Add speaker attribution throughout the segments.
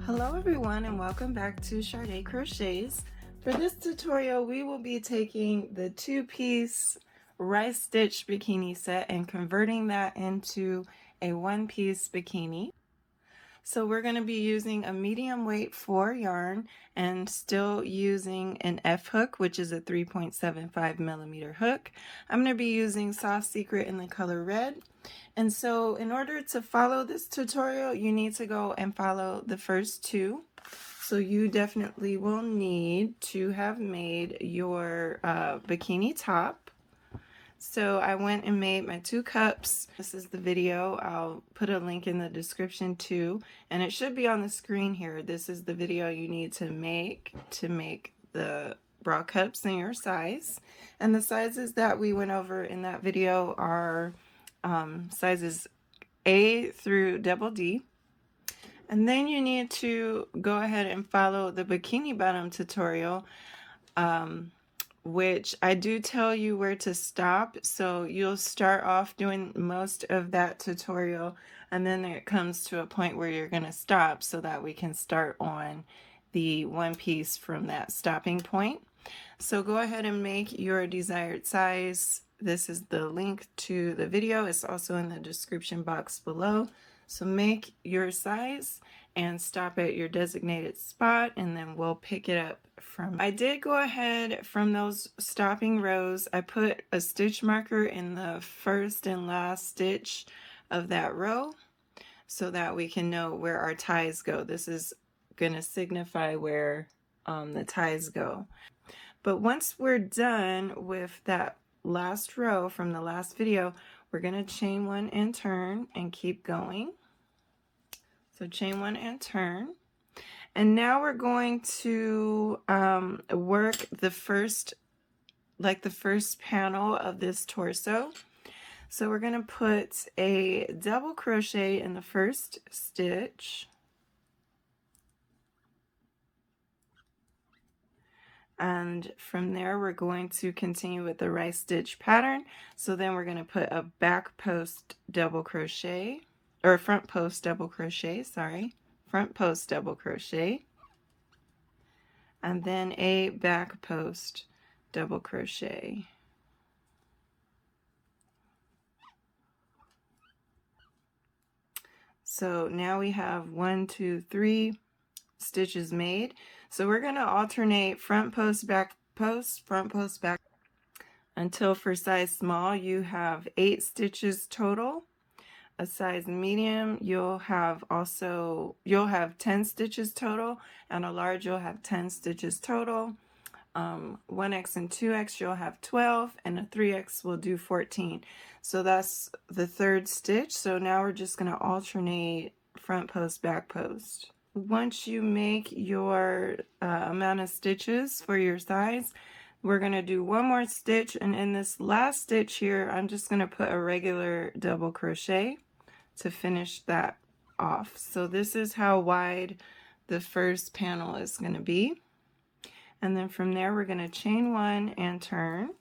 Speaker 1: Hello everyone and welcome back to Sade Crochets. For this tutorial we will be taking the two-piece rice stitch bikini set and converting that into a one-piece bikini. So we're going to be using a medium weight 4 yarn and still using an F hook, which is a 3.75 millimeter hook. I'm going to be using Soft Secret in the color red. And so in order to follow this tutorial, you need to go and follow the first two. So you definitely will need to have made your bikini top. So I went and made my 2 cups. This is the video. I'll put a link in the description too, and it should be on the screen here. This is the video you need to make the bra cups in your size. And the sizes that we went over in that video are sizes A through double D. And then you need to go ahead and follow the bikini bottom tutorial, which I do tell you where to stop. So you'll start off doing most of that tutorial, and then it comes to a point where you're going to stop so that we can start on the one piece from that stopping point. So go ahead and make your desired size. This is the link to the video. It's also in the description box below. So make your size and stop at your designated spot, and then we'll pick it up from. I did go ahead from those stopping rows. I put a stitch marker in the first and last stitch of that row so that we can know where our ties go. This is going to signify where the ties go. But once we're done with that last row from the last video, we're going to chain 1 and turn and keep going. So chain 1 and turn. And now we're going to work the first panel of this torso. So we're going to put a double crochet in the first stitch. And from there we're going to continue with the rice stitch pattern. So then we're going to put a back post double crochet, or front post double crochet, sorry, front post double crochet, and then a back post double crochet. So now we have 1, 2, 3 stitches made. So we're going to alternate front post, back post, front post, back, until for size small you have 8 stitches total. A size medium you'll have 10 stitches total, and a large you'll have 10 stitches total. 1x and 2x you'll have 12, and a 3x will do 14. So that's the third stitch. So now we're just going to alternate front post, back post. Once you make your amount of stitches for your size, we're going to do 1 more stitch, and in this last stitch here I'm just going to put a regular double crochet to finish that off. So this is how wide the first panel is going to be. And then from there we're going to chain 1 and turn.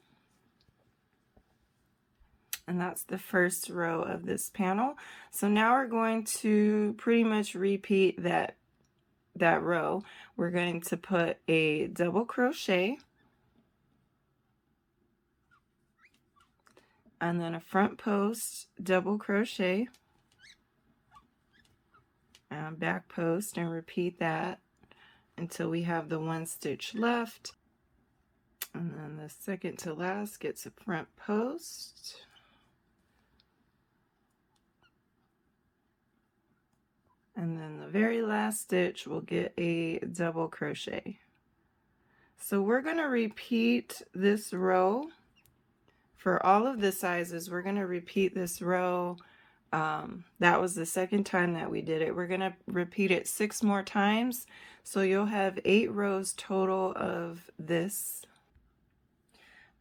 Speaker 1: And that's the first row of this panel. So now we're going to pretty much repeat that row. We're going to put a double crochet, and then a front post double crochet, and back post, and repeat that until we have the 1 stitch left. And then the second to last gets a front post, and then the very last stitch will get a double crochet. So we're going to repeat this row for all of the sizes. We're going to repeat this row. That was the second time that we did it. We're going to repeat it 6 more times, so you'll have 8 rows total of this.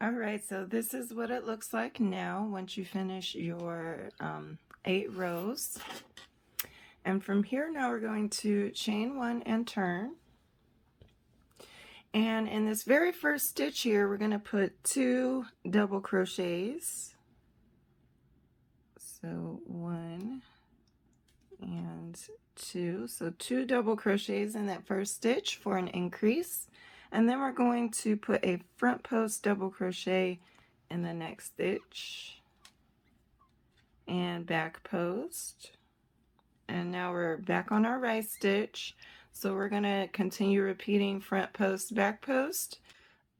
Speaker 1: Alright, so this is what it looks like now once you finish your 8 rows. And from here now we're going to chain 1 and turn. And in this very first stitch here we're going to put 2 double crochets. So 1 and 2. So 2 double crochets in that first stitch for an increase, and then we're going to put a front post double crochet in the next stitch and back post. And now we're back on our right stitch, so we're going to continue repeating front post, back post.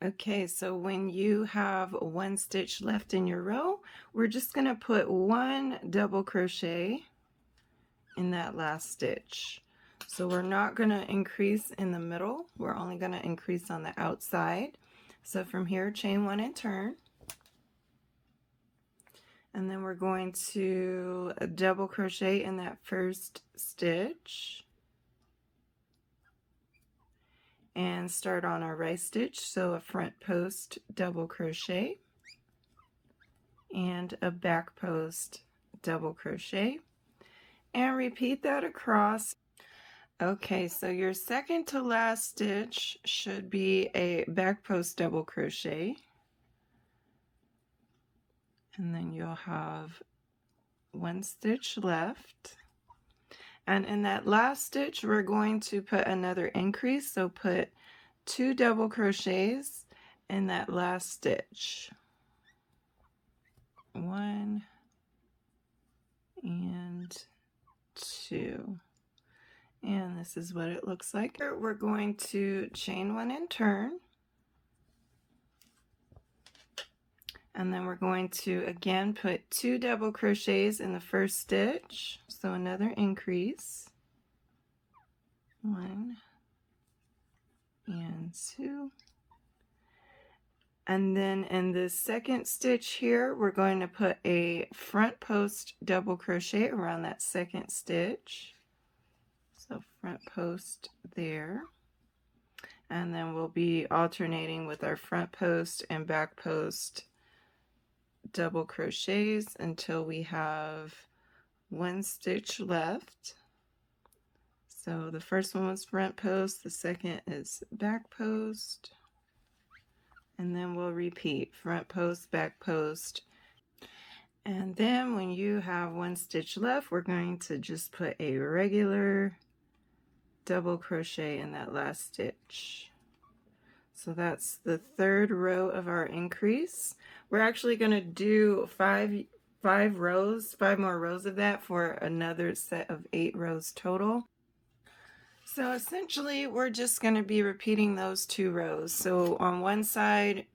Speaker 1: Okay, so when you have 1 stitch left in your row, we're just going to put 1 double crochet in that last stitch. So we're not going to increase in the middle, we're only going to increase on the outside. So from here, chain 1 and turn. And then we're going to double crochet in that first stitch and start on our right stitch. So a front post double crochet and a back post double crochet, and repeat that across. Okay, so your second to last stitch should be a back post double crochet, and then you'll have 1 stitch left. And in that last stitch, we're going to put another increase, so put 2 double crochets in that last stitch. 1 and 2. And this is what it looks like. We're going to chain 1 and turn. And then we're going to again put 2 double crochets in the first stitch, so another increase. 1 and 2. And then in the second stitch here, we're going to put a front post double crochet around that second stitch. So front post there. And then we'll be alternating with our front post and back post double crochets until we have 1 stitch left. So the first one was front post, the second is back post, and then we'll repeat front post, back post. And then when you have 1 stitch left, we're going to just put a regular double crochet in that last stitch. So that's the 3rd row of our increase. We're actually going to do 5 more rows of that for another set of 8 rows total. So essentially we're just going to be repeating those 2 rows. So on one side,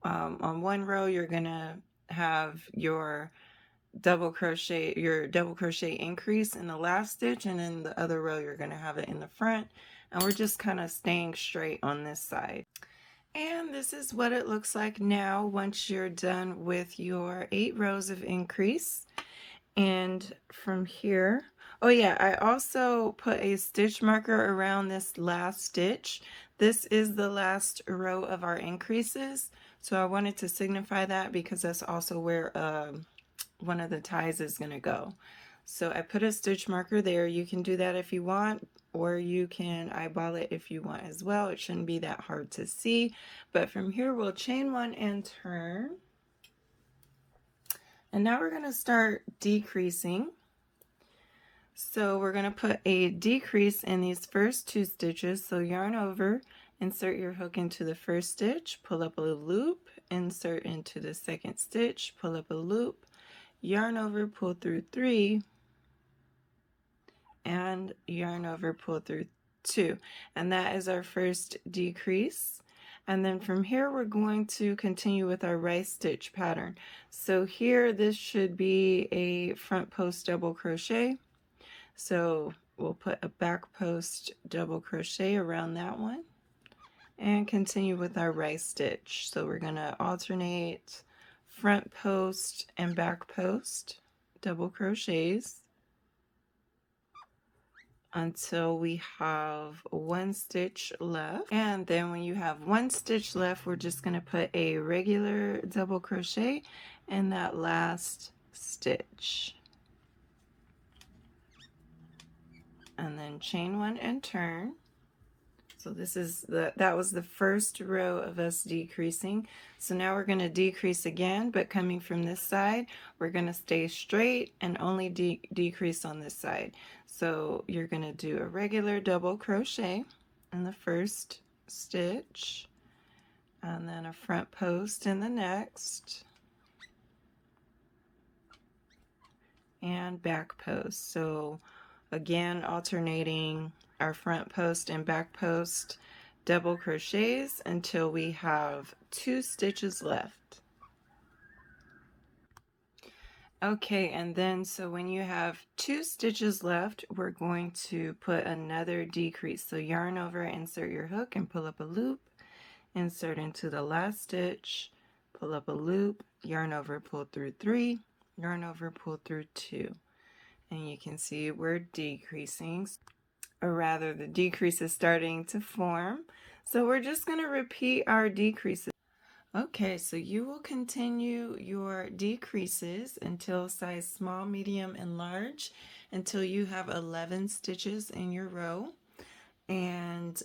Speaker 1: on one row, you're going to have your double crochet increase in the last stitch, and in the other row you're going to have it in the front, and we're just kind of staying straight on this side. And this is what it looks like now once you're done with your 8 rows of increase. And from here, oh yeah, I also put a stitch marker around this last stitch. This is the last row of our increases, so I wanted to signify that because that's also where one of the ties is going to go. So I put a stitch marker there. You can do that if you want, or you can eyeball it if you want as well. It shouldn't be that hard to see. But from here, we'll chain 1 and turn. And now we're going to start decreasing. So we're going to put a decrease in these first 2 stitches. So yarn over, insert your hook into the first stitch, pull up a loop, insert into the second stitch, pull up a loop, yarn over, pull through 3, and yarn over, pull through 2. And that is our first decrease. And then from here, we're going to continue with our right stitch pattern. So here, this should be a front post double crochet. So we'll put a back post double crochet around that one and continue with our right stitch. So we're going to alternate front post and back post double crochets until we have 1 stitch left. And then when you have 1 stitch left, we're just going to put a regular double crochet in that last stitch. And then chain 1 and turn. So this is that was the first row of us decreasing. So now we're going to decrease again, but coming from this side, we're going to stay straight and only decrease on this side. So you're going to do a regular double crochet in the first stitch, and then a front post in the next, and back post. So again, alternating our front post and back post double crochets until we have 2 stitches left. Okay, and then so when you have 2 stitches left, we're going to put another decrease. So yarn over, insert your hook and pull up a loop, insert into the last stitch, pull up a loop, yarn over, pull through 3, yarn over, pull through 2. And you can see we're decreasing, or rather the decrease is starting to form. So we're just going to repeat our decreases. Okay, so you will continue your decreases until size small, medium, and large, until you have 11 stitches in your row. And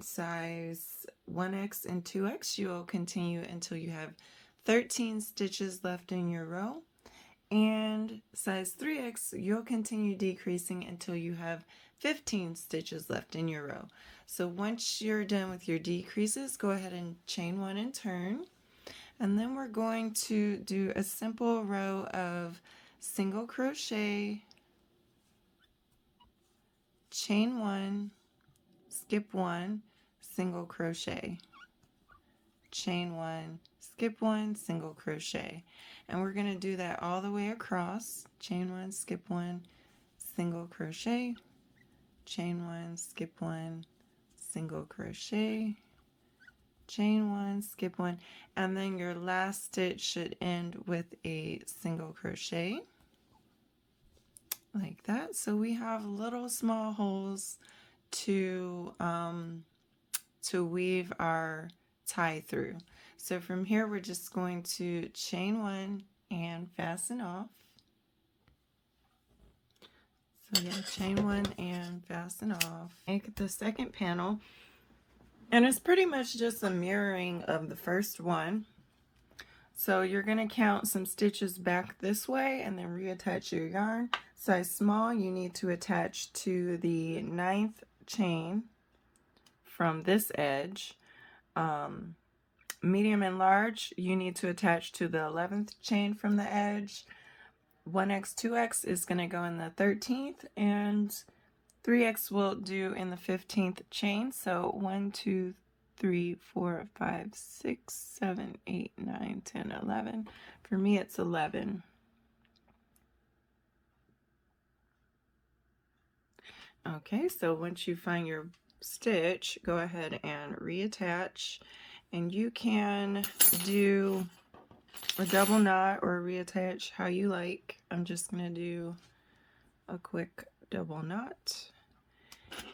Speaker 1: size 1x and 2x, you will continue until you have 13 stitches left in your row. And size 3x, you'll continue decreasing until you have 15 stitches left in your row. So once you're done with your decreases, go ahead and chain 1 and turn. And then we're going to do a simple row of single crochet, chain 1, skip 1, single crochet, chain 1, skip 1, single crochet. And we're going to do that all the way across. Chain 1, skip 1, single crochet, chain 1, skip 1, single crochet, chain 1, skip 1, and then your last stitch should end with a single crochet like that. So we have little small holes to weave our tie through. So from here we're just going to chain 1 and fasten off. So yeah, chain 1 and fasten off. Make the second panel, and it's pretty much just a mirroring of the first one. So you're going to count some stitches back this way and then reattach your yarn. Size small, you need to attach to the 9th chain from this edge. Medium and large, you need to attach to the 11th chain from the edge. 1x, 2x is going to go in the 13th, and 3x will do in the 15th chain. So 1, 2, 3, 4, 5, 6, 7, 8, 9, 10, 11. For me, it's 11. Okay, so once you find your stitch, go ahead and reattach, and you can do a double knot or reattach how you like. I'm just going to do a quick double knot,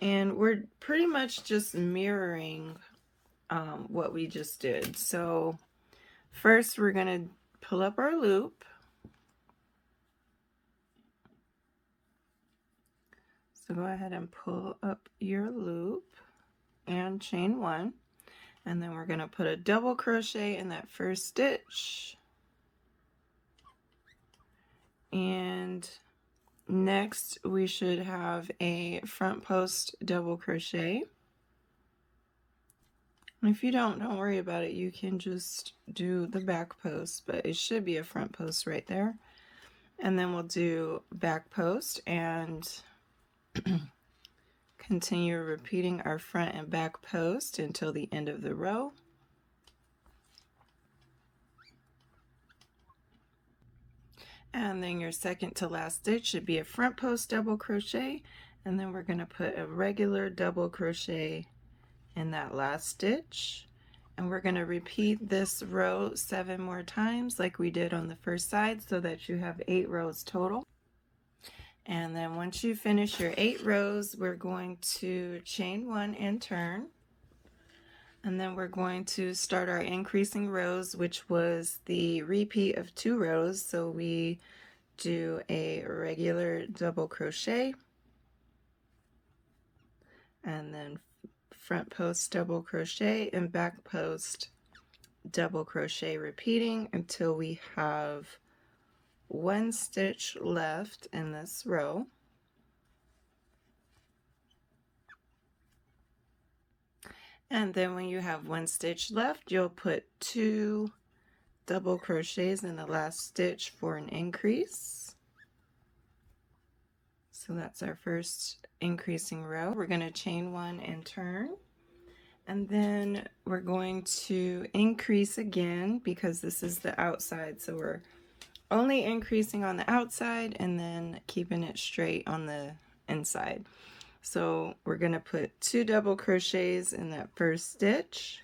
Speaker 1: and we're pretty much just mirroring what we just did. So first we're going to pull up our loop. So go ahead and pull up your loop and chain 1, and then we're going to put a double crochet in that first stitch. And next we should have a front post double crochet. If you don't worry about it, you can just do the back post, but it should be a front post right there. And then we'll do back post and continue repeating our front and back post until the end of the row. And then your second to last stitch should be a front post double crochet, and then we're going to put a regular double crochet in that last stitch, and we're going to repeat this row 7 more times like we did on the first side, so that you have 8 rows total. And then once you finish your 8 rows, we're going to chain 1 and turn. And then we're going to start our increasing rows, which was the repeat of 2 rows. So we do a regular double crochet, and then front post double crochet and back post double crochet, repeating until we have 1 stitch left in this row. And then when you have 1 stitch left, you'll put 2 double crochets in the last stitch for an increase. So that's our first increasing row. We're going to chain 1 and turn. And then we're going to increase again because this is the outside. So we're only increasing on the outside and then keeping it straight on the inside. So we're going to put 2 double crochets in that first stitch.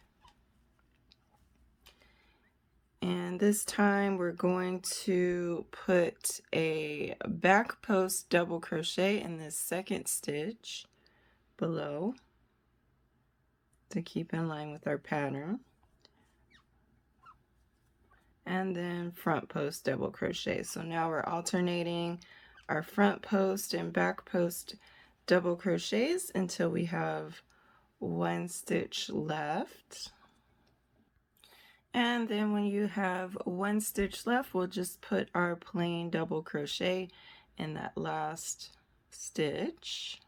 Speaker 1: And this time we're going to put a back post double crochet in this second stitch below to keep in line with our pattern. And then front post double crochet. So now we're alternating our front post and back post double crochets until we have 1 stitch left. And then when you have 1 stitch left, we'll just put our plain double crochet in that last stitch.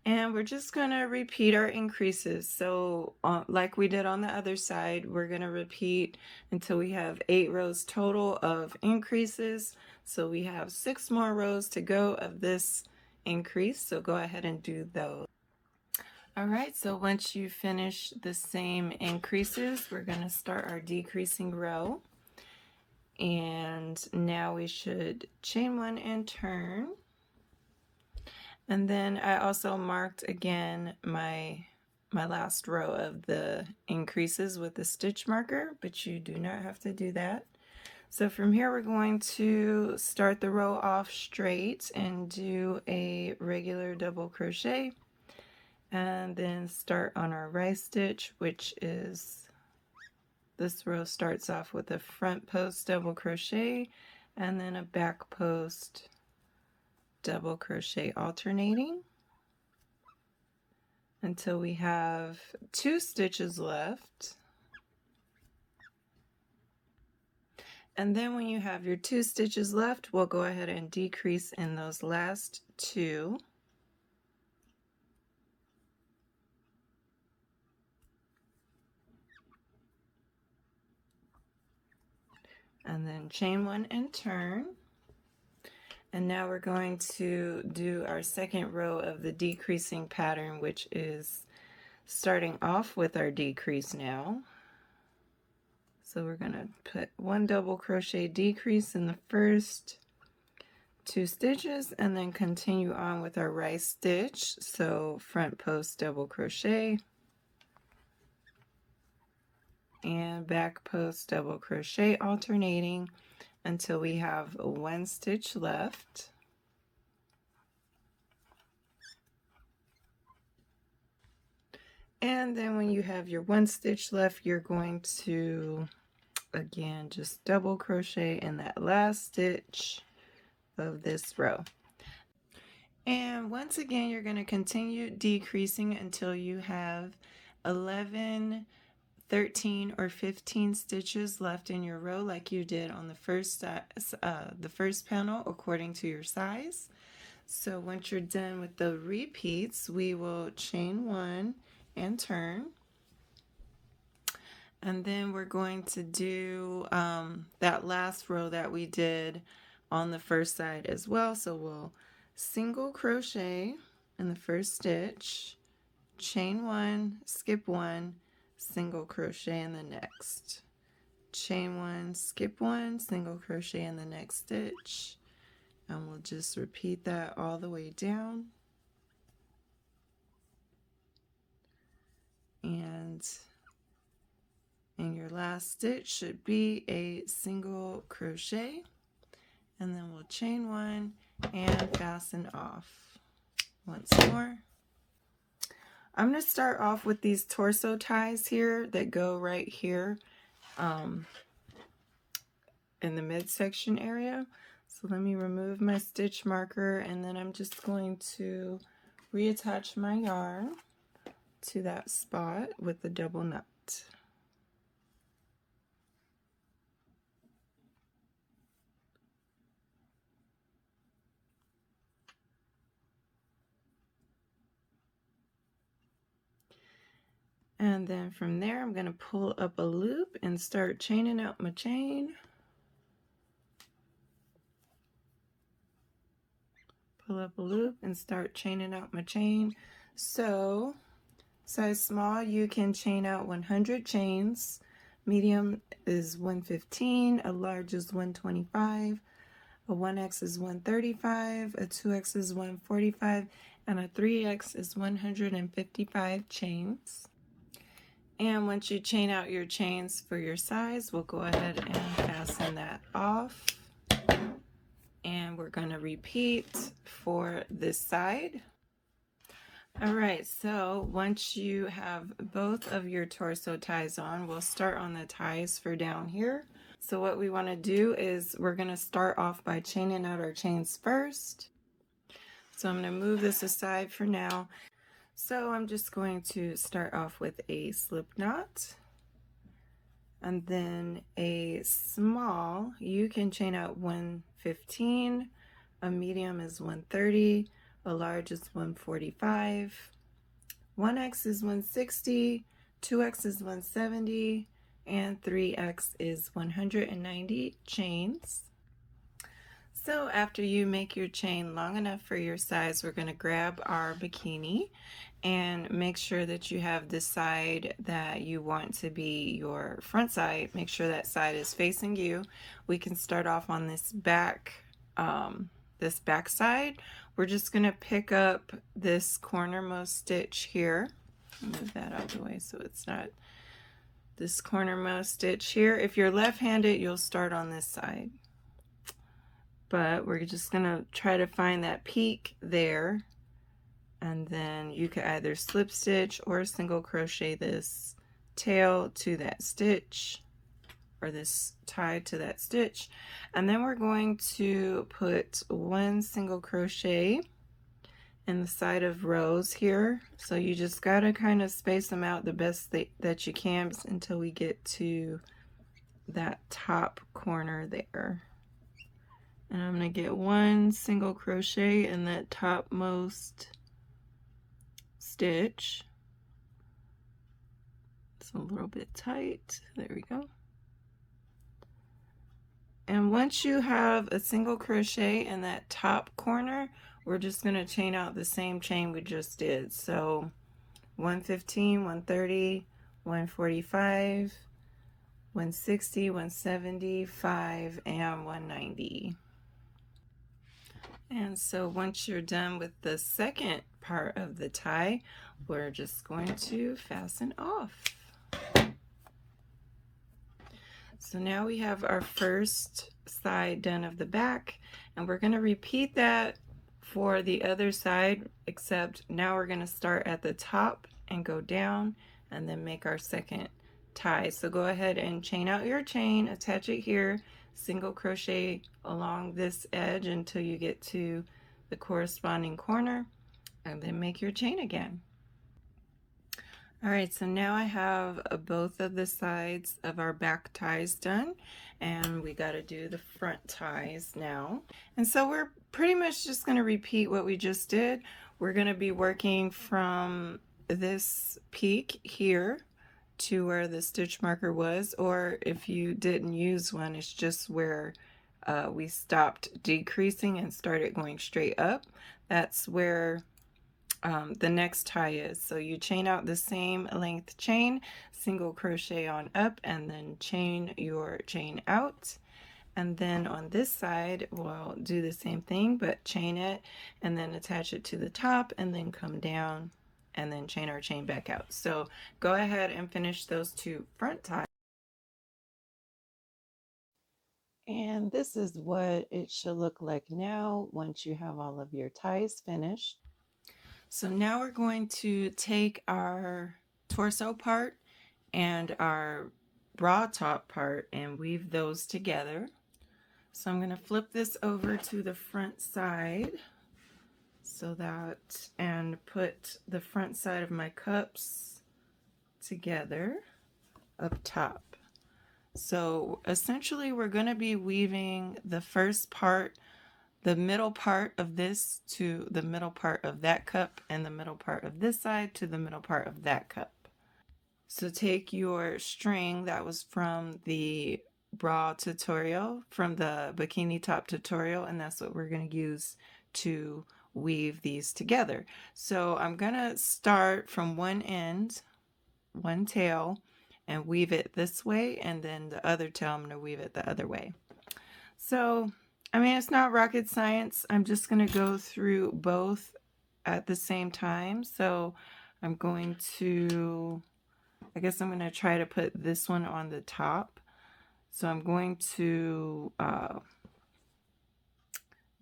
Speaker 1: And we're just going to repeat our increases. So like we did on the other side, we're going to repeat until we have 8 rows total of increases. So we have 6 more rows to go of this increase. So go ahead and do those. All right, so once you finish the same increases, we're going to start our decreasing row. And now we should chain 1 and turn. And then I also marked again my last row of the increases with the stitch marker, but you do not have to do that. So from here we're going to start the row off straight and do a regular double crochet, and then start on our rise stitch, which is this row starts off with a front post double crochet and then a back post double crochet alternating until we have 2 stitches left. And then when you have your 2 stitches left, we'll go ahead and decrease in those last 2. And then chain 1 and turn. And now we're going to do our second row of the decreasing pattern, which is starting off with our decrease now. So we're going to put 1 double crochet decrease in the first 2 stitches and then continue on with our rise stitch. So front post double crochet and back post double crochet alternating until we have 1 stitch left. And then when you have your 1 stitch left, you're going to again just double crochet in that last stitch of this row. And once again, you're going to continue decreasing until you have 11, 13 or 15 stitches left in your row, like you did on the first panel according to your size. So once you're done with the repeats, we will chain 1 and turn, and then we're going to do that last row that we did on the first side as well. So we'll single crochet in the first stitch, chain 1, skip 1, single crochet in the next, chain 1, skip 1, single crochet in the next stitch, and we'll just repeat that all the way down. And in your last stitch should be a single crochet, and then we'll chain 1 and fasten off. Once more. I'm going to start off with these torso ties here that go right here in the midsection area. So let me remove my stitch marker, and then I'm just going to reattach my yarn to that spot with the double knot. And then from there, I'm going to pull up a loop and start chaining out my chain. Pull up a loop and start chaining out my chain. So size small, you can chain out 100 chains. Medium is 115, a large is 125, a 1X is 135, a 2X is 145, and a 3X is 155 chains. And once you chain out your chains for your size, we'll go ahead and fasten that off. And we're going to repeat for this side. All right, so once you have both of your torso ties on, we'll start on the ties for down here. So what we want to do is we're going to start off by chaining out our chains first. So I'm going to move this aside for now. So I'm just going to start off with a slip knot, and then a small, you can chain out 115, a medium is 130, a large is 145, 1X is 160, 2X is 170, and 3X is 190 chains. So after you make your chain long enough for your size, we're going to grab our bikini and make sure that you have the side that you want to be your front side. Make sure that side is facing you. We can start off on this back side. We're just going to pick up this cornermost stitch here. Move that out of the way so it's not this cornermost stitch here. If you're left-handed, you'll start on this side. But we're just gonna try to find that peak there, and then you could either slip stitch or single crochet this tail to that stitch, or this tie to that stitch, and then we're going to put one single crochet in the side of rows here. So you just gotta kind of space them out the best that you can until we get to that top corner there. And I'm going to get one single crochet in that topmost stitch. It's a little bit tight. There we go. And once you have a single crochet in that top corner, we're just going to chain out the same chain we just did. So 115, 130, 145, 160, 175, and 190. And so once you're done with the second part of the tie, we're just going to fasten off. So now we have our first side done of the back, and we're going to repeat that for the other side, except now we're going to start at the top and go down and then make our second tie. So go ahead and chain out your chain, attach it here, single crochet along this edge until you get to the corresponding corner, and then make your chain again. All right, so now I have both of the sides of our back ties done, and we got to do the front ties now. And so we're pretty much just going to repeat what we just did. We're going to be working from this peak here to where the stitch marker was, or if you didn't use one, it's just where we stopped decreasing and started going straight up. That's where the next tie is. So you chain out the same length chain, single crochet on up, and then chain your chain out. And then on this side, we'll do the same thing, but chain it and then attach it to the top and then come down and then chain our chain back out. So go ahead and finish those two front ties. And this is what it should look like now once you have all of your ties finished. So now we're going to take our torso part and our bra top part and weave those together. So I'm going to flip this over to the front side so that, and put the front side of my cups together up top. So essentially we're going to be weaving the first part, the middle part of this to the middle part of that cup, and the middle part of this side to the middle part of that cup. So take your string that was from the bra tutorial, from the bikini top tutorial, and that's what we're going to use to weave these together. So I'm going to start from one end, one tail, and weave it this way, and then the other tail I'm going to weave it the other way. So I mean, it's not rocket science. I'm just going to go through both at the same time. So I'm going to, I guess I'm going to try to put this one on the top. So I'm going to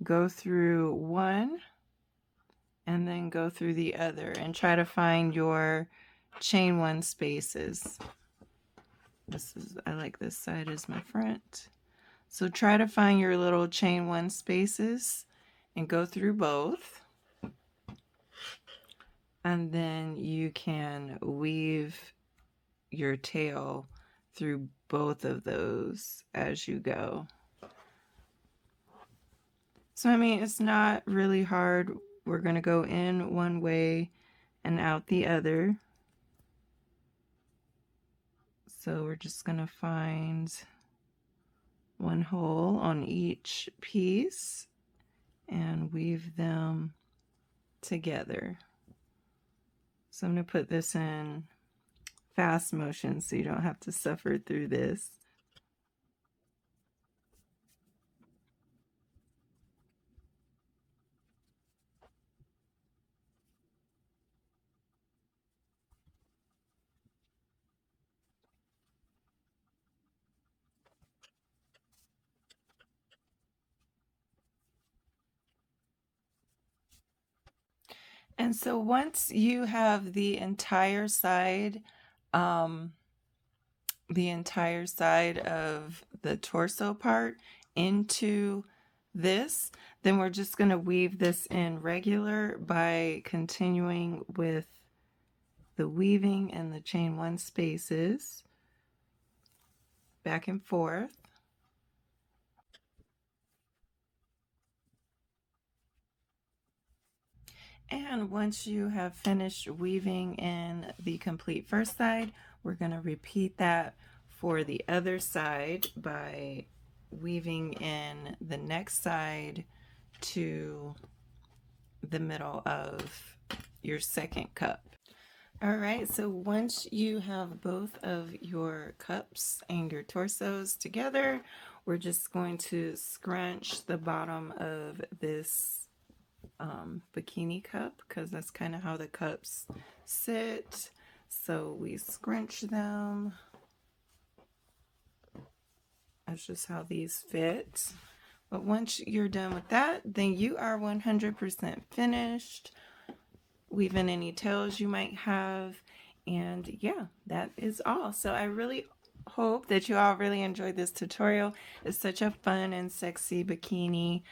Speaker 1: go through one and then go through the other and try to find your chain one spaces. This is, I like this side as my front. So try to find your little chain one spaces and go through both. And then you can weave your tail through both of those as you go. So I mean, it's not really hard. We're going to go in one way and out the other. So we're just going to find one hole on each piece and weave them together. So I'm going to put this in fast motion so you don't have to suffer through this. And so once you have the entire side of the torso part into this, then we're just going to weave this in regular by continuing with the weaving and the chain one spaces back and forth. And once you have finished weaving in the complete first side, we're going to repeat that for the other side by weaving in the next side to the middle of your second cup. All right, so once you have both of your cups and your torsos together, we're just going to scrunch the bottom of this bikini cup, because that's kind of how the cups sit. So we scrunch them. That's just how these fit. But once you're done with that, then you are 100% finished weaving any tails you might have. And yeah, that is all. So I really hope that you all really enjoyed this tutorial. It's such a fun and sexy bikini.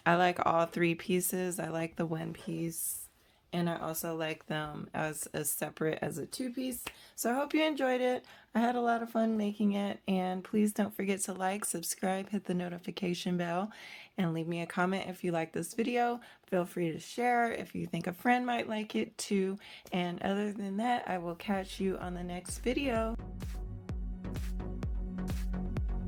Speaker 1: I like all three pieces. I like the one piece, and I also like them as a separate, as a two-piece. So I hope you enjoyed it. I had a lot of fun making it, and please don't forget to like, subscribe, hit the notification bell, and leave me a comment if you like this video. Feel free to share if you think a friend might like it too. And other than that, I will catch you on the next video.